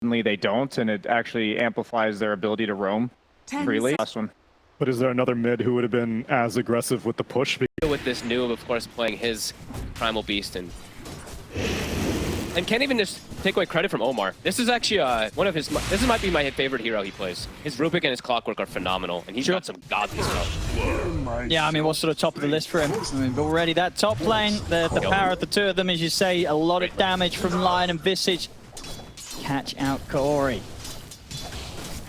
They don't, and it actually amplifies their ability to roam freely. Last one. But is there another mid who would have been as aggressive with the push? With this noob, of course, playing his Primal Beast and can't even just take away credit from Omar. This is actually one of his. This might be my favorite hero he plays. His Rubik and his Clockwork are phenomenal, and he's got some godly stuff. Yeah, I mean, what's sort of top of the list for him? I mean, already that top lane, the power of the two of them, as you say, a lot of damage from Lion and Visage. Catch out Kaori.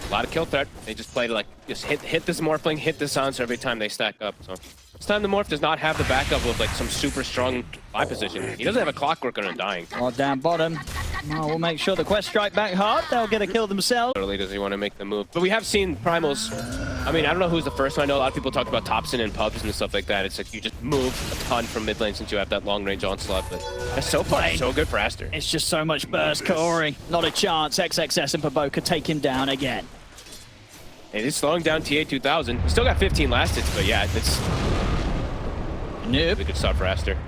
A lot of kill threat. They just played like just hit this Morphling, hit the Silencer every time they stack up. So this time the Morph does not have the backup of like some super strong buy position. He doesn't have a Clockwork on Undying. Oh, down bottom. Oh, we'll make sure the Quest strike back hard. They'll get a kill themselves. Early does he want to make the move? But we have seen Primals. I mean, I don't know who's the first one. I know a lot of people talked about Thompson and pubs and stuff like that. It's like you just move a ton from mid lane since you have that long range onslaught. But that's so far so good for Aster. It's just so much burst. Kaori, not a chance. XXS and Paboka take him down again. And he's slowing down TA2000. He's still got 15 last hits, but yeah, it's Noob. a good start for Aster.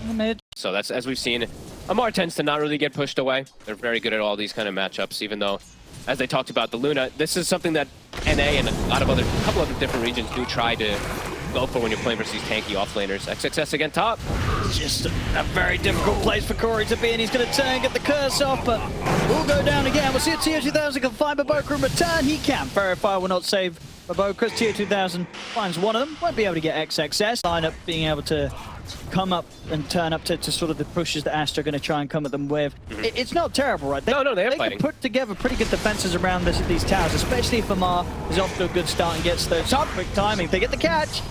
In the mid. So that's, as we've seen, Amar tends to not really get pushed away. They're very good at all these kind of matchups, even though, as they talked about the Luna, this is something that NA and a couple other different regions do try to go for when you're playing versus these tanky offlaners. XXS again top. Just a very difficult place for Corey to be, and he's going to turn, get the curse off, but we'll go down again. We'll see if TA2000 can find Paboka in return. He can. Verify will not save Paboka. TA2000 finds one of them. Won't be able to get XXS. Lineup being able to come up and turn up to sort of the pushes that Aster are going to try and come at them with. It's not terrible, right? They are fighting. Can put together pretty good defenses around these towers, especially if Amar is off to a good start and gets those quick timing. They get the catch.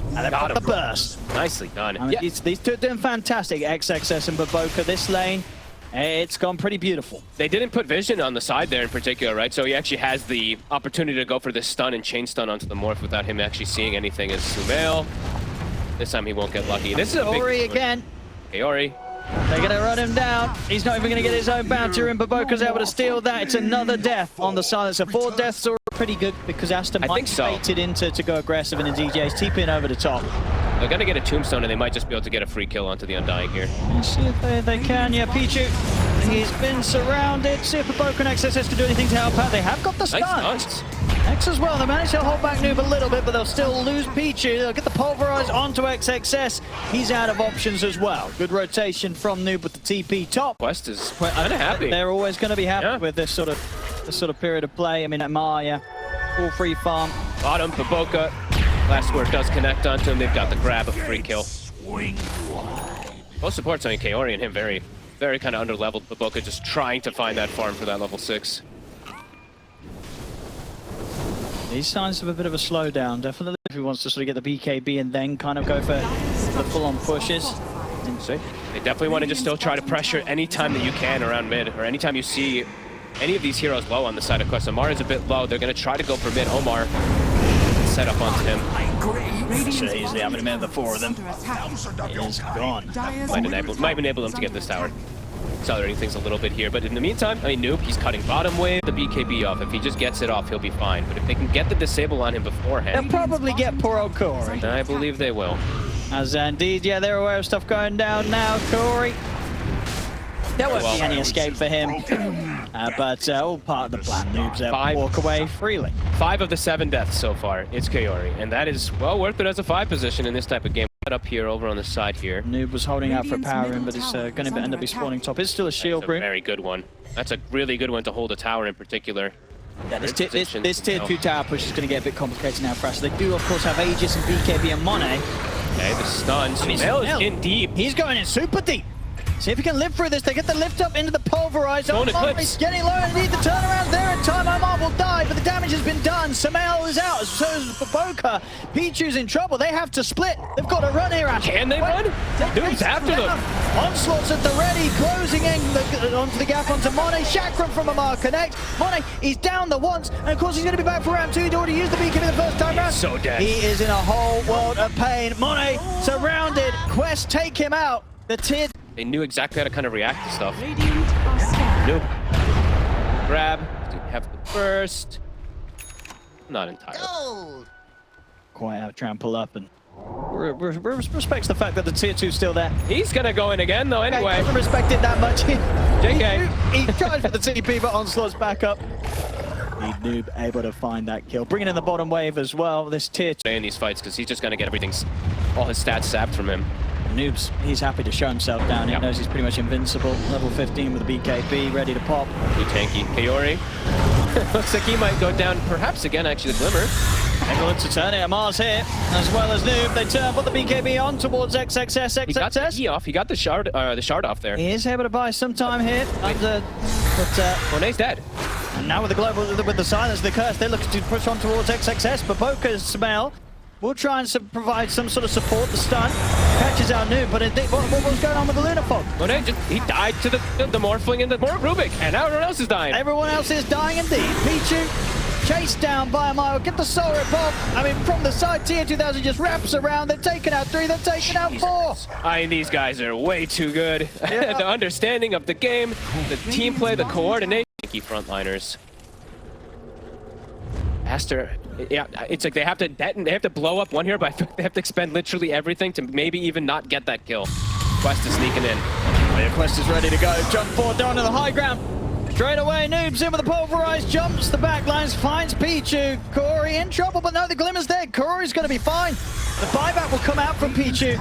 And they've got the burst. Nicely done. I mean, these two are doing fantastic. XXS and Paboka, this lane, it's gone pretty beautiful. They didn't put vision on the side there in particular, right? So he actually has the opportunity to go for this stun and chain stun onto the Morph without him actually seeing anything as Sumail. This time he won't get lucky. This is a big... Kaori again. Kaori. They're going to run him down. He's not even going to get his own bounty in. Paboka's able to steal that. It's another death on the Silencer. 4 deaths are pretty good because Aster might bait it into to go aggressive, and DJ's TPing over the top. They're going to get a tombstone, and they might just be able to get a free kill onto the Undying here. Let's see if they can. Yeah, Pichu, he's been surrounded. See if Paboka and XXS can do anything to help out. They have got the stuns. X as well. They managed to hold back Noob a little bit, but they'll still lose Pichu. They'll get the pulverize onto XXS. He's out of options as well. Good rotation from Noob with the TP top. Quest is kind of happy. They're always going to be happy with this sort of period of play. I mean, at Maya, full free farm. Bottom, Paboka. Last word does connect onto him. They've got the grab, a free kill. Both supports, I mean, Kaori and him very, very kind of underleveled. Paboka just trying to find that farm for that level 6. These signs of a bit of a slowdown, definitely. If he wants to sort of get the BKB and then kind of go for the full-on pushes. They definitely want to just still try to pressure anytime that you can around mid, or anytime you see any of these heroes low on the side of Quest. Omar is a bit low. They're going to try to go for mid. Omar set up onto him. Should easily have a minute of the 4 of them. It is gone. Might enable them to get this tower. Accelerating things a little bit here, but in the meantime, I mean, Noob, he's cutting bottom wave, the BKB off. If he just gets it off, he'll be fine. But if they can get the disable on him beforehand... They'll probably get poor old Kaori. I believe they will. As indeed, yeah, they're aware of stuff going down now. Kaori. There won't be any escape for him. But all part of the plan. Noob's able to walk away freely. 5 of the 7 deaths so far, it's Kaori. And that is well worth it as a 5 position in this type of game. Up here over on the side here. Noob was holding out for power in, but it's going to end up spawning top. It's still a shield room. Very good one. That's a really good one to hold a tower in particular. Yeah, this tier 2 tower push is going to get a bit complicated now for us. They do, of course, have Aegis and BKB and Monet. Okay, the stun. Sumail is in deep. He's going in super deep. See if he can live through this. They get the lift up into the pulverize. He's getting low and need the turnaround there in time. Omar will die, but the damage has been done. Sumail is out, so is Paboka. Pichu's in trouble. They have to split. They've got to run here. Can they run? Noob's after them. Onslaught's at the ready, closing in onto the gap onto Monet. Chakram from Amar connect. Monet, he's down the once, and of course he's going to be back for round 2. He'd already used the BKB the first time round. So dead. He is in a whole world of pain. Monet surrounded. Quest take him out. The tier. They knew exactly how to kind of react to stuff. Nope. Grab. Have the burst. Not entirely. Quite out, try and pull up and Respects the fact that the tier 2's still there. He's gonna go in again though anyway. He doesn't respect it that much. JK. He tries for the TP, but Onslaught's back up. Need Noob able to find that kill. Bringing in the bottom wave as well. This tier 2. In these fights because he's just gonna get everything, all his stats sapped from him. Noob's, he's happy to show himself down. He knows he's pretty much invincible. Level 15 with the BKB, ready to pop. Too tanky. Kaori. Looks like he might go down perhaps again, actually, the Glimmer. Excellent to turn it. Mars here, as well as Noob. They turn, put the BKB on towards XXS. He got the key off. He got the shard off there. He is able to buy some time here. Monet's dead. And now with the global, with the silence, the curse, they're looking to push on towards XXS. But Boca's smell will try and provide some sort of support. The stun catches out Noob, but what was going on with the Lunar Fog? Monet he died to the Morphling and the Rubik, and now everyone else is dying. Everyone else is dying indeed. Pichu chased down by a mile. Get the soul rip off. I mean, from the side, Tier 2000 just wraps around. They're taking out 3. They're taking out 4. I mean, these guys are way too good. The understanding of the game, the team play, the coordination. Key frontliners. ASTER, yeah, it's like they have to blow up one here, but they have to expend literally everything to maybe even not get that kill. Quest is sneaking in. Quest is ready to go. Jump forward down to the high ground. Straight away, Noob's in with the pulverized, jumps the backlines, finds Pichu. Corey in trouble, but no, the Glimmer's dead. Corey's going to be fine. The buyback will come out from Pichu.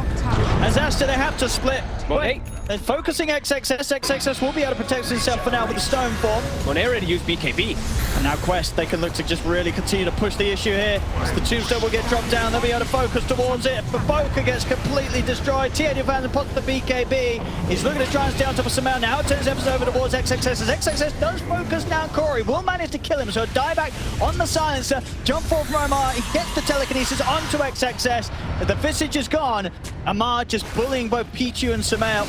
As ASTER, they have to split. Monet. They're focusing XXS. XXS will be able to protect himself for now with the stone form. Monet ready to use BKB. And now Quest, they can look to just really continue to push the issue here. As the tombstone will get dropped down, they'll be able to focus towards it. But Boca gets completely destroyed. Tier 2000 pops the BKB. He's looking to try and stay on top of Samel. Now it turns episode over towards XXS. As XXS does focus now, Corey will manage to kill him. So a dieback on the silencer. Jump forward from Omar. He gets the telekinesis onto XXS. The Visage is gone. Amar just bullying both Pichu and Samel.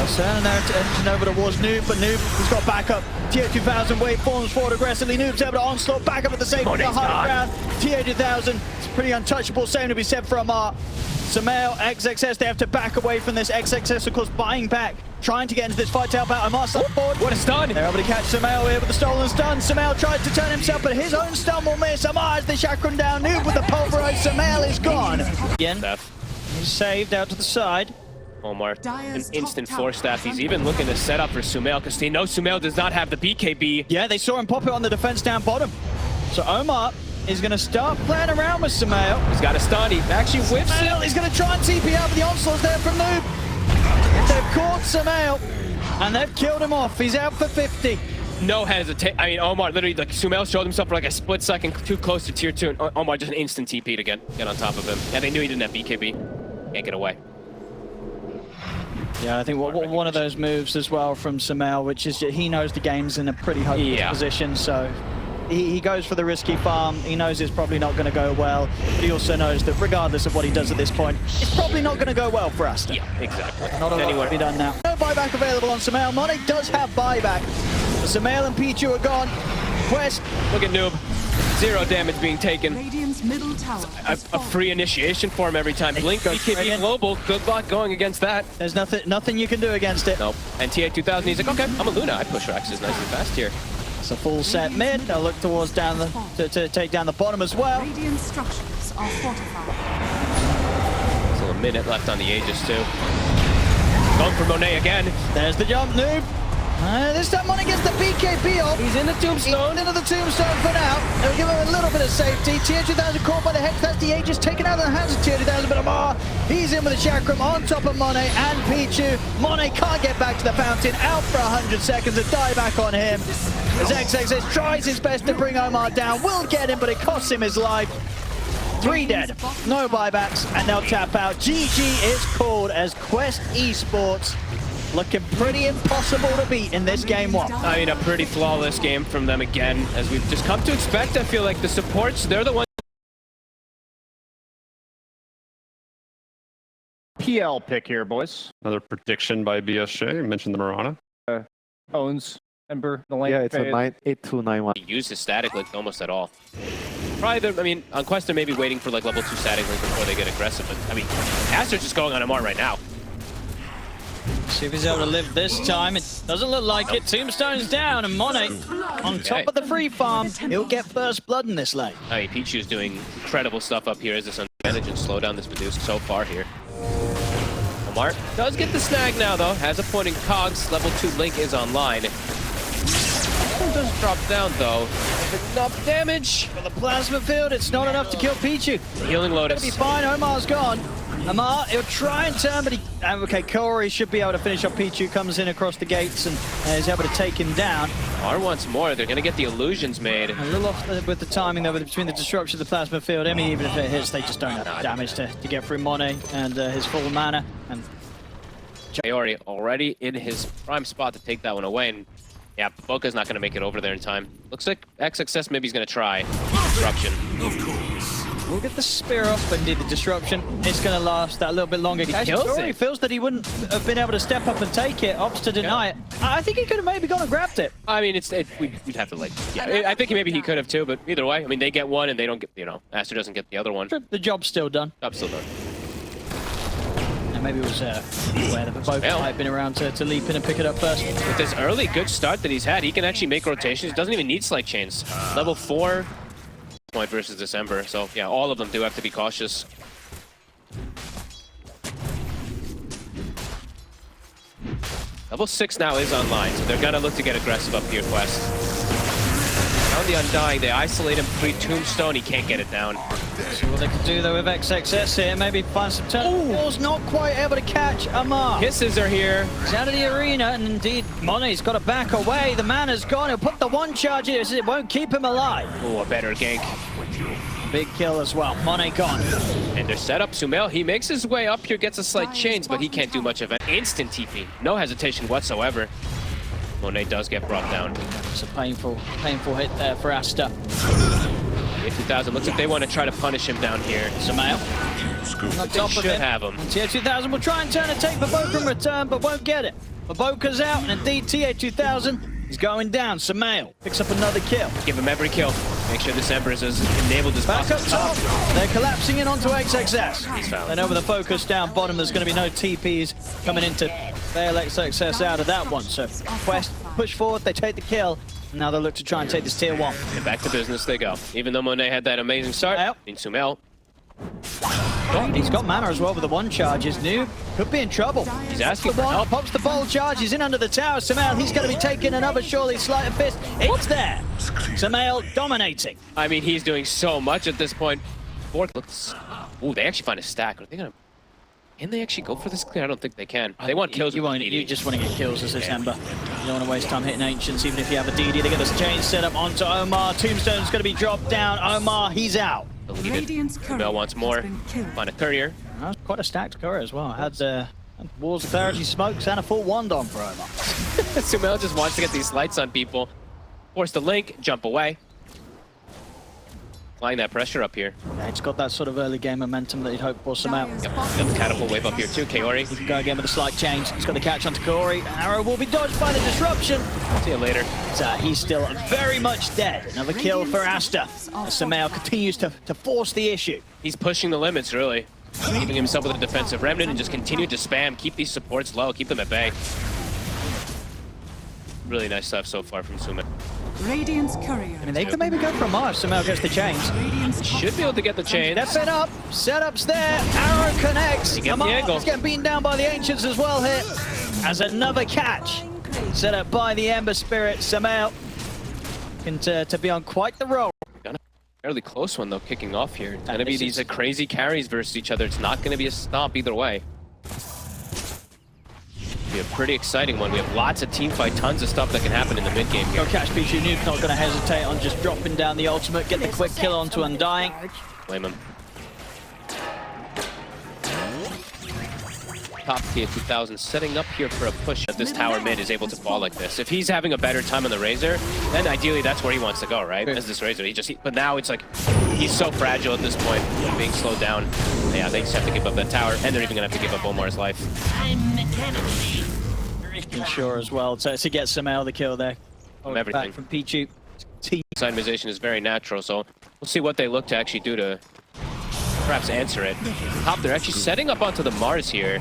So now to engine over towards Noob, but Noob has got backup. Tier 2000 wave forms forward aggressively. Noob's able to onslaught back up at the same high ground. Tier 2000, it's pretty untouchable. Same to be said for Amar. Samel, XXS, they have to back away from this. XXS, of course, buying back, trying to get into this fight to help out. Amar forward. What a stun! They're able to catch Samel here with the stolen stun. Samel tries to turn himself, but his own stun will miss. Amar has the chakram down. Noob with the pulverized. Samel is gone. Again, he's saved out to the side. Omar, an instant force staff. He's even looking to set up for Sumail because he knows Sumail does not have the BKB. Yeah, they saw him pop it on the defense down bottom. So Omar is going to start playing around with Sumail. He's got a stun. He actually whips it. He's going to try and TP out, but the onslaught's there from Noob. They've caught Sumail, and they've killed him off. He's out for 50. No hesitation. I mean, Omar literally, like, Sumail showed himself for like a split second too close to tier 2, and Omar just an instant TP to get on top of him. And they knew he didn't have BKB. Can't get away. Yeah, I think one of those moves as well from Samel, which is he knows the game's in a pretty hopeless position, so he goes for the risky farm. He knows it's probably not going to go well, but he also knows that regardless of what he does at this point, it's probably not going to go well for ASTER. Yeah, exactly. Not a lot to be done now. No buyback available on Samel. Monet does have buyback. Samel and Pichu are gone. Quest. Look at Noob. 0 damage being taken. Radiant's middle tower A free initiation for him every time. Blink, BKB global. Good luck going against that. There's nothing you can do against it. Nope. And TA 2000, he's like, okay, I'm a Luna. I push Rexes nice and fast here. It's a full set mid. They'll look towards down to take down the bottom as well. Radiant structures are fortified. Still a minute left on the Aegis too. Going for Monet again. There's the jump, Noob. This time Monet gets the BKB off. He's in the tombstone. He's into the tombstone for now. They'll give him a little bit of safety. Tier 2000 caught by the hex. That's the Aegis taken out of the hands of Tier 2000. But Amar, he's in with the chakram on top of Monet and Pichu. Monet can't get back to the fountain. Out for 100 seconds. A die back on him. As XXS tries his best to bring Omar down. Will get him, but it costs him his life. 3 dead. No buybacks, and they'll tap out. GG is called as Quest Esports. Looking pretty impossible to beat in this game 1. I mean, a pretty flawless game from them again, as we've just come to expect. I feel like the supports, they're the ones. PL pick here, boys. Another prediction by BSJ. You mentioned the Mirana. Owns Ember, the lane. Yeah, it's a 8291. He used his static link almost at all. Probably, I mean, on Quest, they're maybe waiting for like level 2 static link before they get aggressive. But I mean, ASTER's just going on Amar right now. See if he's able to live this time. It doesn't look like it. Tombstone's down, and Monet on top of the free farm. He'll get first blood in this lane. I mean, Pichu's doing incredible stuff up here as this advantage and slow down this Medusa so far here. Omar does get the snag now, though. Has a point in cogs. Level 2 Link is online. Does drop down, though. Enough damage. For the plasma field, it's not enough to kill Pichu. Healing Lotus. It'll be fine. Omar's gone. Omar, he'll try and turn, but he... Okay, Corey should be able to finish off Pichu. Comes in across the gates and is able to take him down. R wants more. They're going to get the illusions made. A little off with the timing, though, between the disruption of the plasma field. I mean, even if it hits, they just don't have damage to get through Monet and his full mana. And Kaori already in his prime spot to take that one away. And yeah, Boca's not going to make it over there in time. Looks like XXS maybe he's going to try disruption. We'll get the spear off, but indeed the disruption is going to last that little bit longer. He feels that he wouldn't have been able to step up and take it, opts to deny it. I think he could have maybe gone and grabbed it. I mean, we'd have to like, yeah, I think maybe he could have too, but either way, I mean, they get one and they don't get, you know, Aster doesn't get the other one. The job's still done. Job's still done. And maybe it was where the both might have been around to leap in and pick it up first. With this early good start that he's had, he can actually make rotations. He doesn't even need Slight Chains. Level 4 point versus December. So yeah, all of them do have to be cautious. Level 6 now is online, so they're gonna look to get aggressive up here, Quest. Found the Undying, they isolate him, 3 Tombstone, he can't get it down. See what they can do though with XXS here, maybe find some turn. Ball's not quite able to catch Amar. Kisses are here. He's out of the arena, and indeed, Monet's got to back away. The mana's gone, he'll put the one charge in, it won't keep him alive. Oh, a better gank. Big kill as well, Monet gone. And they're set up, Sumail, he makes his way up here, gets a Slight Chains, but he can't do much of it. Instant TP, no hesitation whatsoever. Monet does get brought down. It's a painful hit there for Aster. 2000 looks like they want to try to punish him down here. Sumail. They should have him. TA2000 will try and turn a take for Boca in return, but won't get it. Boca's out, and indeed TA2000 is going down. Sumail picks up another kill. Give him every kill. Make sure this Ember is as enabled as back possible. Up top. They're collapsing in onto XXS. He's found. And over the focus down bottom, there's going to be no TPs coming in to bail XXS out of that one. So Quest push forward, they take the kill. Now they'll look to try and take this tier 1. And back to business they go. Even though Monet had that amazing start, in Sumail. He's got mana as well with the one charge. His Noob could be in trouble. He's asking for help. Pops the bowl charge. He's in under the tower. Sumail, he's going to be taking another surely sleight of fist. It's there. Sumail dominating. I mean, he's doing so much at this point. Fourth looks. Ooh, they actually find a stack. Are they gonna? Can they actually go for this clear? I don't think they can. They want kills. You just want to get kills as this Ember. You don't want to waste time hitting Ancients, even if you have a DD. They get this chain set up onto Omar. Tombstone's going to be dropped down. Omar, he's out. Bell wants more. Find a courier. That's quite a stacked courier as well. Had Walls of Clarity smokes and a full wand on for Omar. Sumail just wants to get these lights on people. Force the link, jump away. Applying that pressure up here. Yeah, it's got that sort of early game momentum that you'd hope for Sumail. Yep, got the catapult wave up here too, Kaori. He can go again with a slight change. He's got the catch onto Corey. Arrow will be dodged by the disruption. See you later. So he's still very much dead. Another kill for Aster. As Sumail continues to force the issue. He's pushing the limits, really. Keeping himself with a defensive remnant and just continue to spam. Keep these supports low, keep them at bay. Really nice stuff so far from Sumail. Radiant's courier. I mean, they could maybe go for a Mars. Sumail gets the chains. Should be able to get the chains. Step it up. Setup's there. Arrow connects. He's getting beaten down by the Ancients as well here. As another catch. Set up by the Ember Spirit. Sumail can to be on quite the roll. Fairly close one though, kicking off here. It's gonna be these crazy carries versus each other. It's not gonna be a stomp either way. Be a pretty exciting one. We have lots of team fight, tons of stuff that can happen in the mid game here. Go catch Pichu. Noob's not going to hesitate on just dropping down the ultimate, get the quick kill onto Undying. Blame him. Top tier 2000 setting up here for a push. If this tower mid is able to fall like this, if he's having a better time on the Razor, then ideally that's where he wants to go, right? As this Razor, but now it's like he's so fragile at this point, being slowed down. Yeah, they just have to give up that tower, and they're even gonna have to give up Omar's life. Sure as well to get Sumail the kill there. Everything back from Pichu. Optimization is very natural, so we'll see what they look to actually do to perhaps answer it. Top, they're actually setting up onto the Mars here.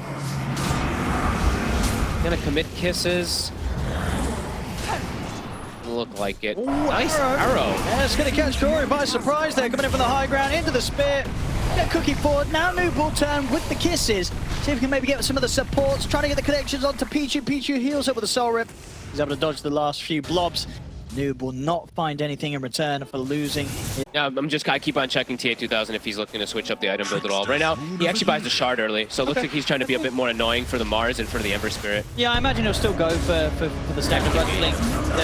Gonna commit kisses. Look like it. Ooh, nice arrow. Yeah, it's gonna catch Corey by surprise there, coming in from the high ground into the spear. Get Cookie forward. Now Noob will turn with the kisses. See if we can maybe get some of the supports. Trying to get the connections onto Pichu. Pichu heals up with a soul rip. He's able to dodge the last few blobs. Noob will not find anything in return for losing. Yeah, I'm just I keep on checking TA2000 if he's looking to switch up the item build at all. Right now, he actually buys the shard early, so it looks like he's trying to be a bit more annoying for the Mars and for the Ember Spirit. Yeah, I imagine he'll still go for the stack of Blood Link.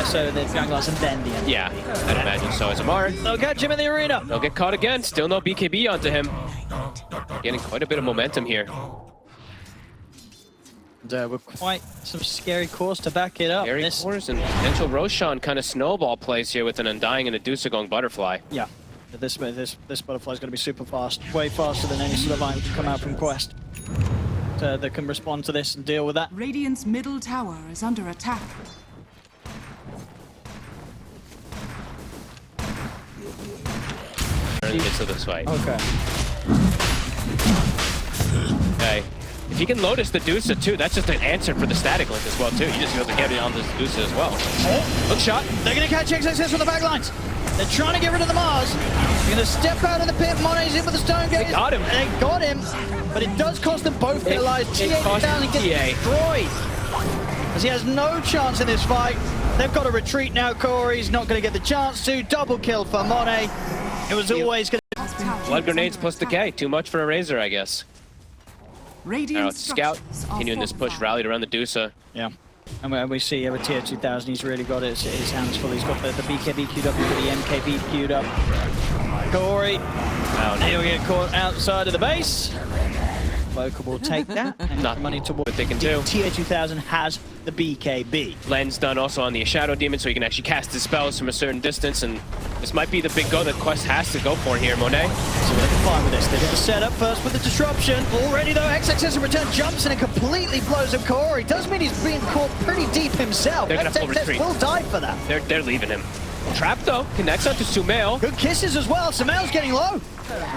So the Dragon Glass and then the end. Yeah, I'd imagine so as a Mars. They'll catch him in the arena. They'll get caught again. Still no BKB onto him. Getting quite a bit of momentum here. And with quite some scary course to back it up. Scary course and potential Roshan kind of snowball plays here with an Undying and a Dusagong Butterfly. Yeah, this Butterfly is going to be super fast. Way faster than any sort of item to come out from Quest. That can respond to this and deal with that. Radiant's middle tower is under attack. In the midst of this fight. Okay. Okay. If he can Lotus the Dusa too, that's just an answer for the static link as well too. You just have to get it on this Dusa as well. Oh. Hook shot. They're going to catch XXS from the back lines. They're trying to get rid of the Mars. They're going to step out of the pit. Mone's in with the Stone Gaze. They got him. They got him. But it does cost them both their lives. TA down and get destroyed. As he has no chance in this fight. They've got to retreat now. Corey's not going to get the chance to. Double kill for Monet. It was always going to... Blood grenades plus decay. Too much for a Razor, I guess. Radiant Scout continuing this push, rallied around the Dusa. Yeah. And we see with tier 2000, he's really got his hands full. He's got the BKB queued up, he's got the MKB queued up. Corey, he'll get caught outside of the base. Vocal will take that. And Not money to what they can do. Tier 2000 has the BKB. Lens done also on the Shadow Demon, so he can actually cast his spells from a certain distance, and this might be the big go that Quest has to go for here, Monet. So they can find with this. They get the setup first with the disruption. Already though, XXS in return jumps and it completely blows up Corey. Does mean he's being caught pretty deep himself. They're gonna full retreat. will die for that. They're leaving him. Trap though, connects onto Sumail. Good kisses as well. Sumail's getting low.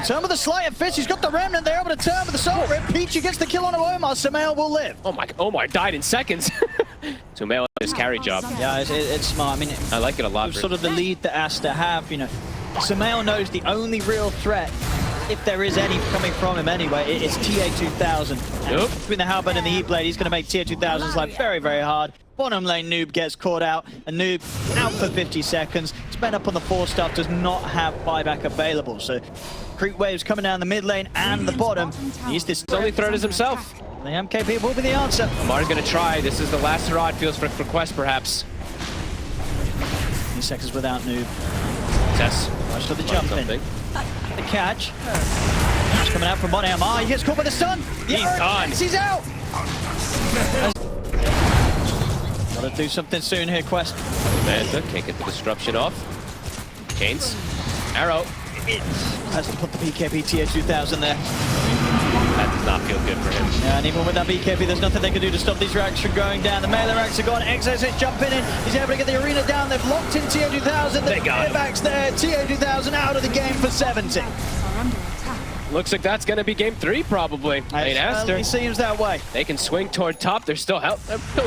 Some of the sleight of fist. He's got the remnant. They're able to turn with the soul rip. Pichu gets the kill on Omar. Sumail will live. Oh my, Omar died in seconds. Sumail his carry job. Yeah, it's smart. I mean, I like it a lot. Sort of the lead that ASTER have, you know. Sumail knows the only real threat, if there is any coming from him anyway, it's TA2000. Nope. Between the Halberd and the E-Blade, he's going to make TA2000's life very, very hard. Bottom lane, Noob gets caught out, and Noob out for 50 seconds. Spent up on the 4-star, does not have buyback available. So, creep waves coming down the mid lane and the bottom. He's this His only threat is himself. The MKP will be the answer. Omar's going to try. This is the last hurrah, it feels, for Quest, perhaps. 20 seconds without Noob. Tess. Watch for the jump in. The catch. He's coming out from Monet. Amar, he gets caught by the stun. He's gone. He's out. Gotta do something soon here, Quest. Manta can't get the disruption off. Chains. Arrow. It has to put the BKB tier 2000 there. That does not feel good for him. Yeah, and even with that BKB, there's nothing they can do to stop these racks from going down. The melee racks are gone. XXS jumping in. He's able to get the arena down. They've locked in tier 2000. The back's there. Tier 2000 out of the game for 70. Looks like that's going to be game 3, probably. Lane ASTER. It seems that way. They can swing toward top. They're still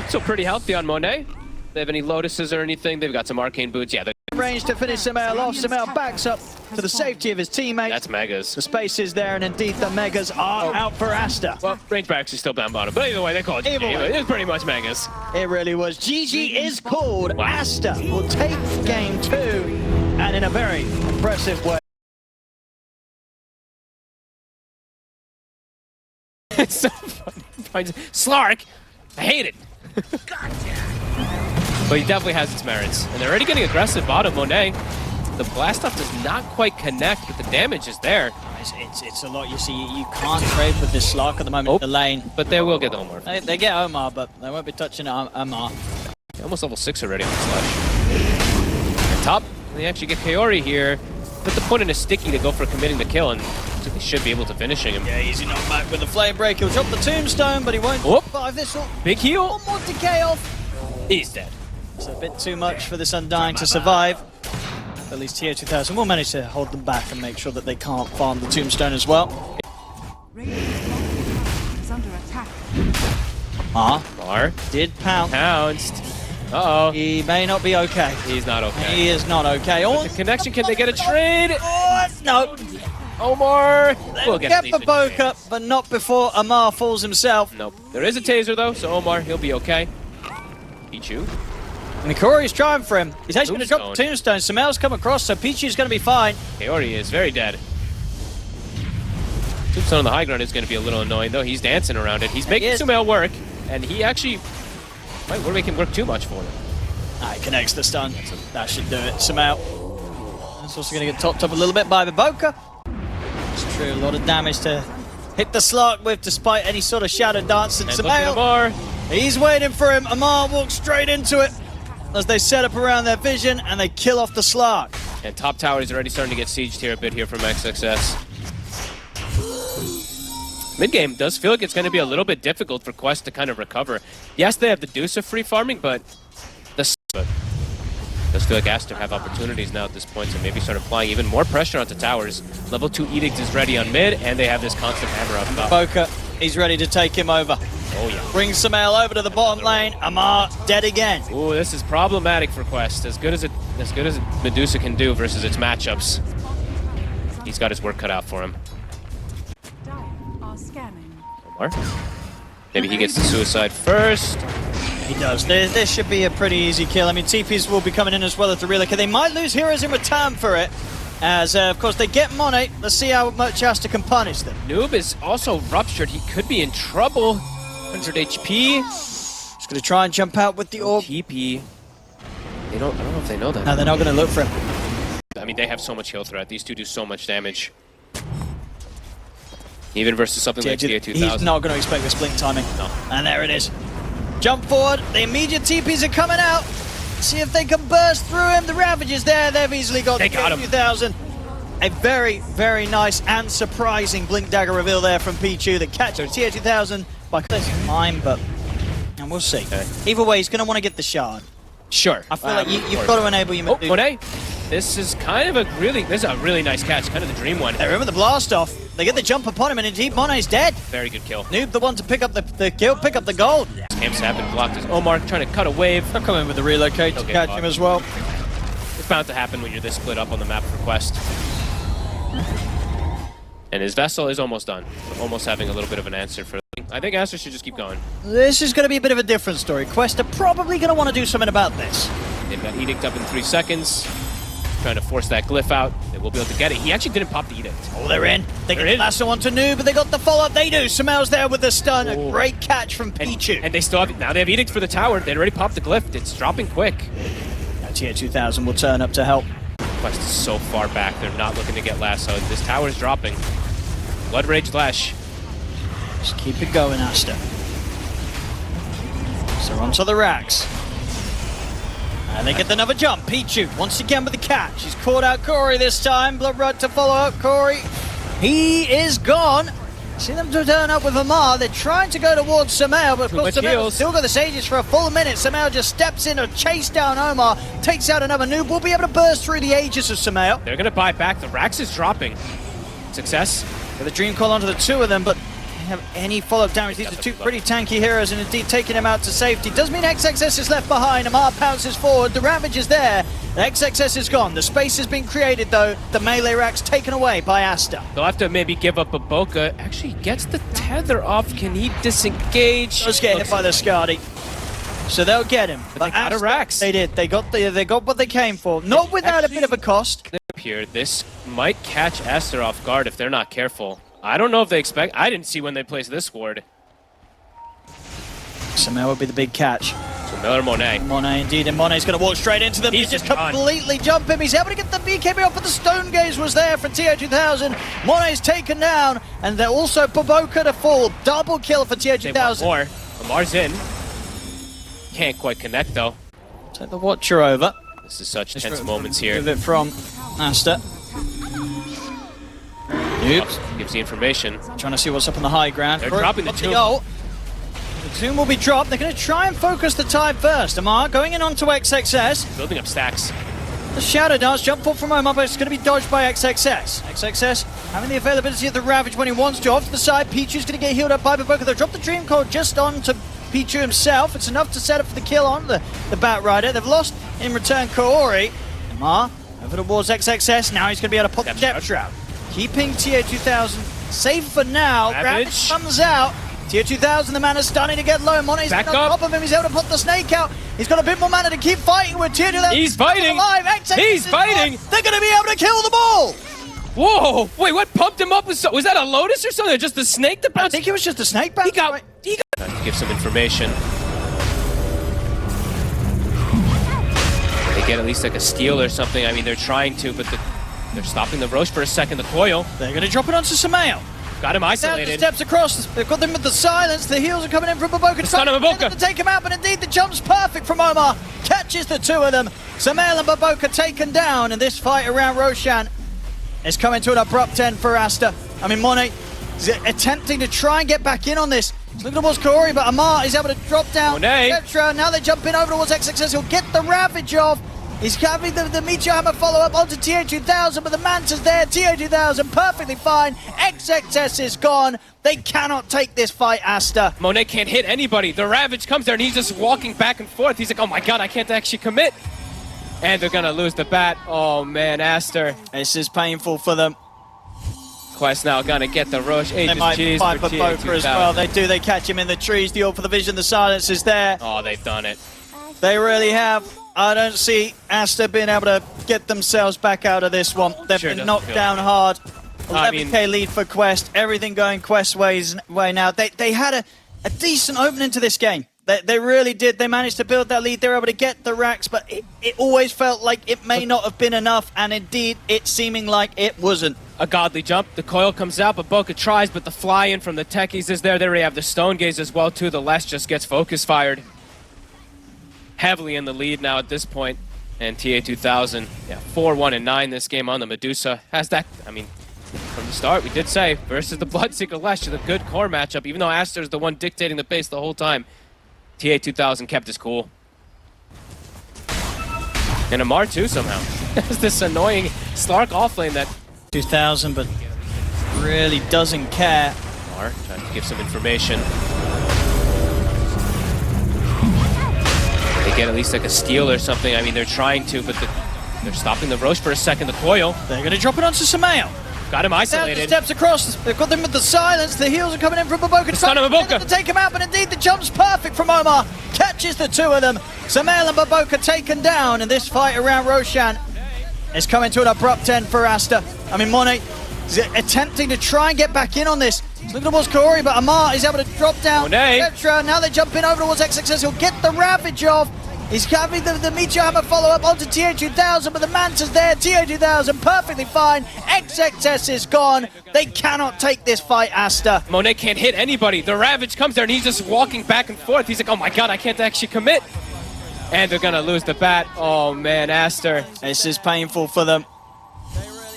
still pretty healthy on Monet. They have any Lotuses or anything? They've got some arcane boots. Yeah, range to finish Sumail off. Sumail backs up to the safety of his teammates. That's Megas. The space is there, and indeed the Megas are out for ASTER. Well, range barracks is still down bottom, but either way, they call it GG. It was pretty much Megas. It really was. GG is called. Wow. ASTER will take game 2, and in a very impressive way. It's so funny. Slark, I hate it. But he definitely has its merits. And they're already getting aggressive bottom. Monet. The blast off does not quite connect, but the damage is there. It's a lot. You see, you can't trade with this Slark at the moment in the lane. But they will get Omar. They get Omar, but they won't be touching Omar. Almost level 6 already on the Slash. And top, they actually get Kaori here. Put the point in a sticky to go for committing the kill, and they should be able to finishing him. Yeah, easy knockback with the flame break. He'll drop the tombstone, but he won't survive this one. Big heal. One more decay off. He's dead. It's a bit too much for this Undying to survive. At least tier 2000 will manage to hold them back and make sure that they can't farm the tombstone as well. Is under attack. Mar did pounce. Pounced. Uh-oh. He may not be okay. He's not okay. He is not okay. The connection, can they get a trade? No. Omar will Get get for Boca, but not before Amar falls himself. Nope. There is a taser though, so Omar, he'll be okay. Pichu. And Corey's trying for him. He's actually going to drop the Tombstone. tombstone. Samel's come across, so Pichu's going to be fine. Kaori is very dead. Tombstone on the high ground is going to be a little annoying though. He's dancing around it. He's making Sumail work, and he actually might make him work too much for him. He connects the stun. That should do it. Samel. That's also going to get topped up a little bit by Baboka. It's true, a lot of damage to hit the slug with despite any sort of shadow dance. And Samel, he's waiting for him. Amar walks straight into it as they set up around their vision and they kill off the slug. And top tower is already starting to get sieged here a bit here from XXS. Mid-game does feel like it's going to be a little bit difficult for Quest to kind of recover. Yes, they have the deuce of free farming, but does feel like ASTER have opportunities now at this point to maybe start applying even more pressure onto towers. Level 2 Edict is ready on mid, and they have this constant hammer up top. Boca, he's ready to take him over. Oh yeah. Brings Samel over to the bottom lane. Amar dead again. Ooh, this is problematic for Quest. As good as Medusa can do versus its matchups. He's got his work cut out for him. Omar. Maybe he gets the suicide first. He does. This should be a pretty easy kill. I mean, TPs will be coming in as well at the reload. They might lose heroes in return for it, as of course they get Monet. Let's see how much ASTER can punish them. Noob is also ruptured. He could be in trouble. 100 HP. Just gonna try and jump out with the orb. TP. I don't know if they know that. No, they're not gonna look for him. I mean, they have so much heal threat. These two do so much damage. Even versus something like TA2000. He's not gonna expect this blink timing. No. And there it is. Jump forward, the immediate TPs are coming out. See if they can burst through him. The Ravager's there, they've easily got the TA2000. A very, very nice and surprising Blink Dagger reveal there from Pichu that catches TA2000 by time, but and we'll see. Okay. Either way, he's going to want to get the shard. Sure. I feel like you've got to enable your Monet. This is kind of a really nice catch, kind of the dream one. They remember the blast off. They get the jump upon him, and indeed Monet's dead. Very good kill. Noob, the one to pick up the kill, pick up the gold. Camps have been blocked as Omar trying to cut a wave. They'll come in with the relocate to catch him as well. It's bound to happen when you're this split up on the map for Quest. And his vessel is almost done. Almost having a little bit of an answer for. I think ASTER should just keep going. This is going to be a bit of a different story. Quest are probably going to want to do something about this. They've got Edict up in 3 seconds. Trying to force that glyph out. They will be able to get it. He actually didn't pop the Edict. Oh, they're in. They get the last one to Noob, but they got the follow-up. They do. Samel's there with the stun. A great catch from Pichu. And they still have, now they have Edict for the tower. They already popped the glyph. It's dropping quick. Now TA2000 will turn up to help. Quest is so far back. They're not looking to get last. So this tower is dropping. Blood Rage Lash. Just keep it going, ASTER. So onto the racks. And they get another jump. Pichu once again with the catch. He's caught out Corey this time. Blood Rod to follow up Corey. He is gone. See them to turn up with Amar. They're trying to go towards Samel, but of course Samel's still got the Sages for a full minute. Samel just steps in to chase down Omar, takes out another Noob. Will be able to burst through the Aegis of Samel. They're going to buy back. The Rax is dropping. Success. With a Dream Call onto the two of them, but have any follow-up damage. These are two pretty tanky heroes, and indeed taking him out to safety. Does mean XXS is left behind. Amar pounces forward. The Ravage is there. The XXS is gone. The space has been created, though. The melee rack's taken away by ASTER. They'll have to maybe give up Baboka. Actually gets the tether off. Can he disengage? Does get hit by the Skadi. So they'll get him. But they got a Rax. They did. They got what they came for. Not without a bit of a cost. Here, this might catch ASTER off guard if they're not careful. I don't know if they expect. I didn't see when they placed this ward. Samel would be the big catch. So Miller Monet. Monet indeed, and Monet's going to walk straight into them. He's just completely jump him. He's able to get the BKB off, but the Stone Gaze was there for TA2000. Monet's taken down, and they're also Baboka to fall. Double kill for TA2000. More. Amar's in. Can't quite connect though. Take the Watcher over. This is such tense moments here. Move it from ASTER. Oops. Gives the information. Trying to see what's up on the high ground. They're dropping the tomb. The tomb will be dropped. They're going to try and focus the tide first. Amar going in onto XXS. Building up stacks. The Shadow Dance jump forward from Omar, but it's going to be dodged by XXS. XXS having the availability of the Ravage when he wants to. Off to the side, Pichu's going to get healed up by Baboka. They'll drop the Dream Code just onto Pichu himself. It's enough to set up for the kill on the Bat Rider. They've lost in return Kaori. Amar over towards XXS. Now he's going to be able to pop the Depth Shroud. keeping TO2000 safe for now. Ravage comes out. TO2000, the mana starting to get low. Mone's on top of him. He's able to put the snake out. He's got a bit more mana to keep fighting with TO2000. He's fighting. He's fighting. They're going to be able to kill them all. Whoa! Wait, what pumped him up? Was that a Lotus or something? Or just the snake that bounced? I think it was just a snake bounce. He got to give some information. They get at least like a steal or something. I mean, they're trying to, but they're stopping the Roche for a second. The coil. They're going to drop it onto Sumail. Got him isolated. Steps across. They've got them with the silence. The heals are coming in from Baboka. Trying to take him out, but indeed the jump's perfect from Omar. Catches the two of them. Sumail and Baboka taken down, and this fight around Roshan is coming to an abrupt end for ASTER. I mean, Monet is attempting to try and get back in on this. He's looking towards Corey, but Amar is able to drop down. Petra, now they're jumping over towards XXS. He'll get the Ravage off. He's having the Meteor Hammer follow-up onto TO2000, but the Manta's there. TO2000 perfectly fine. XXS is gone. They cannot take this fight, ASTER. Monet can't hit anybody. The Ravage comes there, and he's just walking back and forth. He's like, oh my god, I can't actually commit. And they're going to lose the bat. Oh man, ASTER. This is painful for them. Quest now going to get the rush. They might find Baboka as well. They do. They catch him in the trees. The ult for the vision. The silence is there. Oh, they've done it. They really have. I don't see ASTER being able to get themselves back out of this one. They've been knocked down hard. 11k lead for Quest. Everything going Quest way now. They had a decent opening to this game. They really did. They managed to build that lead. They were able to get the racks, but it always felt like it may not have been enough, and indeed, it's seeming like it wasn't. A godly jump. The coil comes out, Baboka tries, but the fly-in from the techies is there. They already have the stone gaze as well, too. The Les just gets focus fired. Heavily in the lead now at this point. And TA2000, 4-1 and 9 this game on the Medusa. Has that, I mean, from the start, we did say, versus the Bloodseeker Les, is a good core matchup, even though ASTER is the one dictating the pace the whole time. TA2000 kept his cool. And Amar too somehow. There's this annoying Slark offlane that 2000, but really doesn't care. Amar trying to give some information. They get at least like a steal or something. I mean, they're trying to, but they're stopping the Roche for a second. The coil. They're going to drop it onto Sumail. Got him isolated. Steps across. They've got them with the silence. The heals are coming in from Baboka. Baboka to take him out, but indeed the jump's perfect from Omar. Catches the two of them. Sumail and Baboka taken down, and this fight around Roshan is coming to an abrupt end for ASTER. I mean, Monet is attempting to try and get back in on this. He's looking towards Corey, but Amar is able to drop down. Petra, now they're jumping over towards XXS. He'll get the Ravage off. He's having the Meteor Hammer follow-up onto TO2000, but the Manta's there. TO2000 perfectly fine. XXS is gone. They cannot take this fight, ASTER. Monet can't hit anybody. The Ravage comes there, and he's just walking back and forth. He's like, oh my god, I can't actually commit. And they're going to lose the bat. Oh man, ASTER. This is painful for them.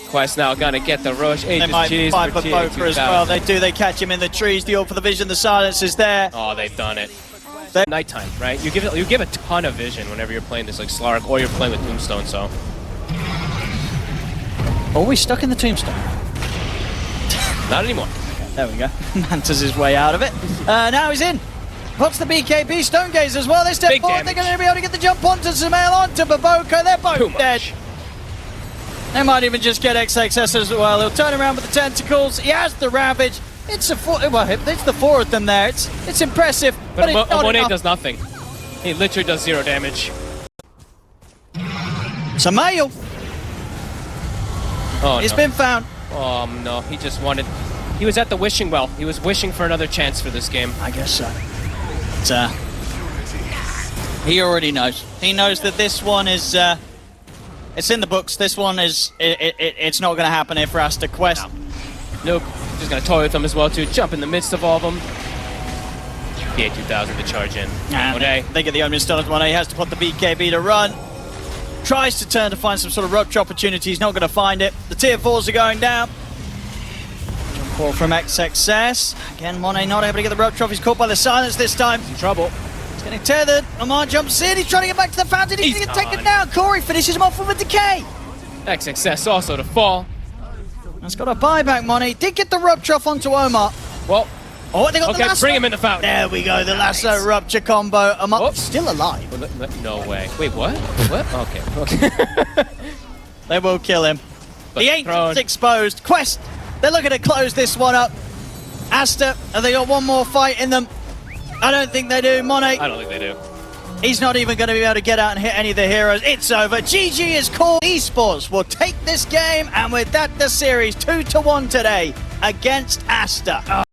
Quest now going to get the rush. They might find Baboka as well. They do. They catch him in the trees. The ult for the vision. The silence is there. Oh, they've done it. Nighttime, right? You give a ton of vision whenever you're playing this like Slark or you're playing with Tombstone, so. Are we stuck in the Tombstone? Not anymore. There we go. Manta's his way out of it. Now he's in. Puts the BKB Stone Gaze as well. They step forward. They're going to be able to get the jump onto Sumail, onto Baboka. They're both dead. They might even just get XXS as well. He'll turn around with the tentacles. He has the Ravage. It's it's the four of them there. It's impressive, but it's not Monet enough. does nothing. He literally does 0 damage. Sumail. Oh, He's been found. Oh no, he just wanted. He was at the wishing well. He was wishing for another chance for this game. I guess so. But, he already knows. He knows that this one is. It's in the books. This one is. It's not going to happen here for ASTER Quest. Nope. Just going to toy with them as well too. Jump in the midst of all of them. TA2000 to charge in. Monet. They get the opening stun. Monet has to put the BKB to run. Tries to turn to find some sort of rupture opportunity. He's not going to find it. The tier 4s are going down. Jump ball from XXS. Again, Monet not able to get the rupture off. He's caught by the silence this time. He's in trouble. He's getting tethered. Amar jumps in. He's trying to get back to the fountain. He's going to get taken down. Corey finishes him off with a decay. XXS also to fall. That's got a buyback, Monet. Did get the rupture off onto Omar. Well, they got the lasso. Bring him in the fountain. There we go. The lasso rupture combo. Omar still alive. No way. Wait, what? What? Okay. They will kill him. The Ancient's exposed. Quest, they're looking to close this one up. ASTER, have they got one more fight in them? I don't think they do. Monet, I don't think they do. he's not even going to be able to get out and hit any of the heroes. It's over. GG is called. Esports will take this game, and with that, the series 2-1 today against ASTER.